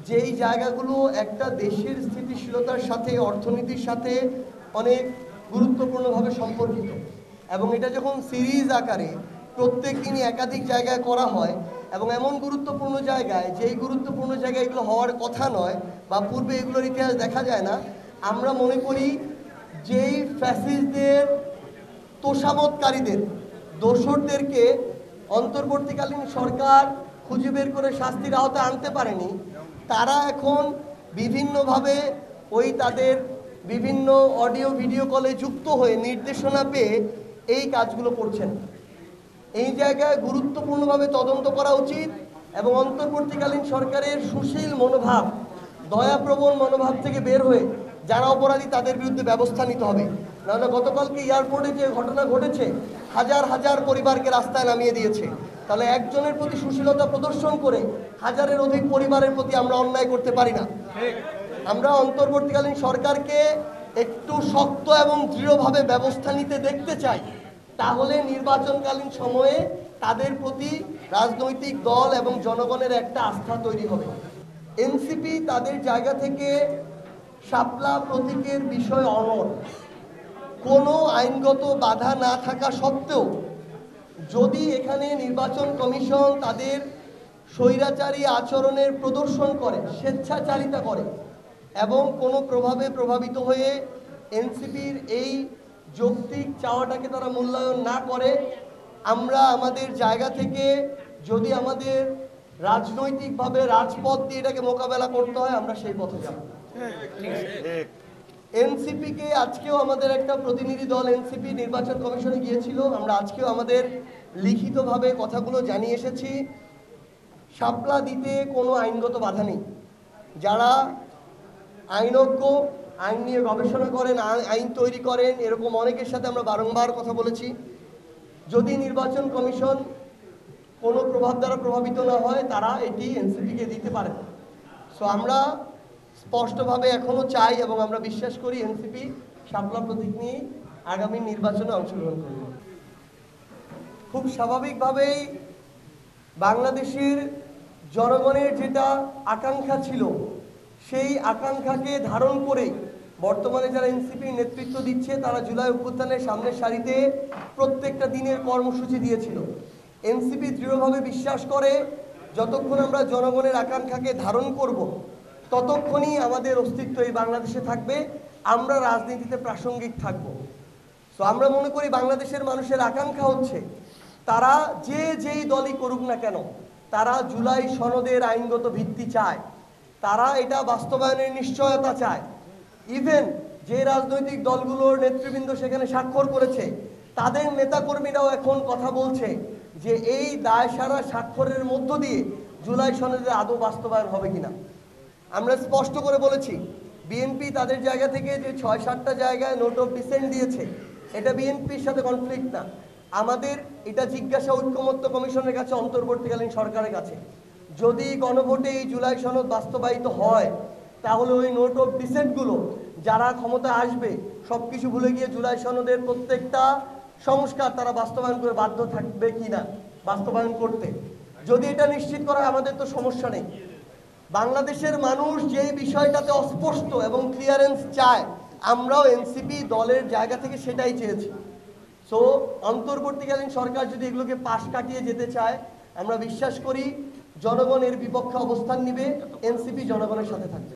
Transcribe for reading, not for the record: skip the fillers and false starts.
যেই জায়গাগুলো একটা দেশের স্থিতিশীলতার সাথে অর্থনীতির সাথে অনেক গুরুত্বপূর্ণভাবে সম্পর্কিত, এবং এটা যখন সিরিজ আকারে প্রত্যেক দিনই একাধিক জায়গায় করা হয় এবং এমন গুরুত্বপূর্ণ জায়গায় যেই গুরুত্বপূর্ণ জায়গায় এগুলো হওয়ার কথা নয় বা পূর্বে এগুলোর ইতিহাস দেখা যায় না, আমরা মনে করি যেই ফ্যাসিস্টদের তোষামতকারীদের দোসরদেরকে অন্তর্বর্তীকালীন সরকার খুঁজে বের করে শাস্তির আওতায় আনতে পারেনি, তারা এখন বিভিন্নভাবে ওই তাদের বিভিন্ন অডিও ভিডিও কলে যুক্ত হয়ে নির্দেশনা পেয়ে এই কাজগুলো করছেন। এই জায়গায় গুরুত্বপূর্ণভাবে তদন্ত করা উচিত এবং অন্তর্বর্তীকালীন সরকারের সুশীল মনোভাব, দয়াপ্রবণ মনোভাব থেকে বের হয়ে যারা অপরাধী তাদের বিরুদ্ধে ব্যবস্থা নিতে হবে। নাহলে গতকালকে এয়ারপোর্টে যে ঘটনা ঘটেছে, হাজার হাজার পরিবারকে রাস্তায় নামিয়ে দিয়েছে, তাহলে একজনের প্রতি সুশীলতা প্রদর্শন করে হাজারের অধিক পরিবারের প্রতি আমরা অন্যায় করতে পারি না। আমরা অন্তর্বর্তীকালীন সরকারকে একটু শক্ত এবং দৃঢ়ভাবে ব্যবস্থা নিতে দেখতে চাই, তাহলে নির্বাচনকালীন সময়ে তাদের প্রতি রাজনৈতিক দল এবং জনগণের একটা আস্থা তৈরি হবে। এনসিপি তাদের জায়গা থেকে শাপলা প্রতীকের বিষয় অনড়, কোনো আইনগত বাধা না থাকা সত্ত্বেও যদি এখানে নির্বাচন কমিশন তাদের স্বৈরাচারী আচরণের প্রদর্শন করে, স্বেচ্ছাচারিতা করে এবং কোনো প্রভাবে প্রভাবিত হয়ে এনসিপির এই যৌক্তিক চাওয়াটাকে তারা মূল্যায়ন না করে, আমরা আমাদের জায়গা থেকে যদি আমাদের রাজনৈতিকভাবে রাজপথ দিয়ে এটাকে মোকাবেলা করতে হয়, আমরা সেই পথে যাব। এনসিপিকে আজকেও আমাদের একটা প্রতিনিধি দল এনসিপি নির্বাচন কমিশনে গিয়েছিল, আমরা আজকেও আমাদের লিখিতভাবে কথাগুলো জানিয়ে এসেছি। শাপলা দিতে কোনো আইনগত বাধা নেই। যারা আইনজ্ঞ, আইন নিয়ে গবেষণা করেন, আইন তৈরি করেন, এরকম অনেকের সাথে আমরা বারংবার কথা বলেছি। যদি নির্বাচন কমিশন কোনো প্রভাব দ্বারা প্রভাবিত না হয়, তারা এটি এনসিপিকে দিতে পারে। সো আমরা স্পষ্টভাবে এখনও চাই এবং আমরা বিশ্বাস করি এনসিপি শাপলা প্রতীক নিয়ে আগামী নির্বাচনে অংশগ্রহণ করবে। খুব স্বাভাবিকভাবেই বাংলাদেশের জনগণের যেটা আকাঙ্ক্ষা ছিল, সেই আকাঙ্ক্ষাকে ধারণ করে বর্তমানে যারা এনসিপির নেতৃত্ব দিচ্ছে, তারা জুলাই অভ্যুত্থানের সামনের সারিতে প্রত্যেকটা দিনের কর্মসূচি দিয়েছিল। এনসিপি দৃঢ়ভাবে বিশ্বাস করে যতক্ষণ আমরা জনগণের আকাঙ্ক্ষাকে ধারণ করব, ততক্ষণই আমাদের অস্তিত্ব এই বাংলাদেশে থাকবে, আমরা রাজনীতিতে প্রাসঙ্গিক থাকব। সো আমরা মনে করি বাংলাদেশের মানুষের আকাঙ্ক্ষা হচ্ছে তারা যেই দলই করুক না কেন, তারা জুলাই সনদের আইনগত ভিত্তি চায়, তারা এটা বাস্তবায়নের নিশ্চয়তা চায়। ইভেন যে রাজনৈতিক দলগুলোর নেতৃবৃন্দ সেখানে স্বাক্ষর করেছে, তাদের নেতাকর্মীরাও এখন কথা বলছে যে এই দায়সারা স্বাক্ষরের মধ্য দিয়ে জুলাই সনদের আদৌ বাস্তবায়ন হবে কিনা। আমরা স্পষ্ট করে বলেছি, বিএনপি তাদের জায়গা থেকে যে ৬-৭টা জায়গায় নোট অফ ডিসেন্ট দিয়েছে, এটা বিএনপির সাথে কনফ্লিক্ট না। আমাদের এটা জিজ্ঞাসা ঐক্যমত্য কমিশনের কাছে, অন্তর্বর্তীকালীন সরকারের কাছে, যদি গণভোটে এই জুলাই সনদ বাস্তবায়িত হয়, তাহলে ওই নোট অফ ডিসেন্টগুলো যারা ক্ষমতায় আসবে সব কিছু ভুলে গিয়ে জুলাই সনদের প্রত্যেকটা সংস্কার তারা বাস্তবায়ন করে বাধ্য থাকবে কিনা বাস্তবায়ন করতে। যদি এটা নিশ্চিত করা হয়, আমাদের তো সমস্যা নেই। বাংলাদেশের মানুষ যে বিষয়টাতে অস্পষ্ট এবং ক্লিয়ারেন্স চায়, আমরাও এনসিপি দলের জায়গা থেকে সেটাই চেয়েছি। সো অন্তর্বর্তীকালীন সরকার যদি এগুলোকে পাশ কাটিয়ে যেতে চায়, আমরা বিশ্বাস করি জনগণ এর বিপক্ষে অবস্থান নিবে, এনসিপি জনগণের সাথে থাকবে।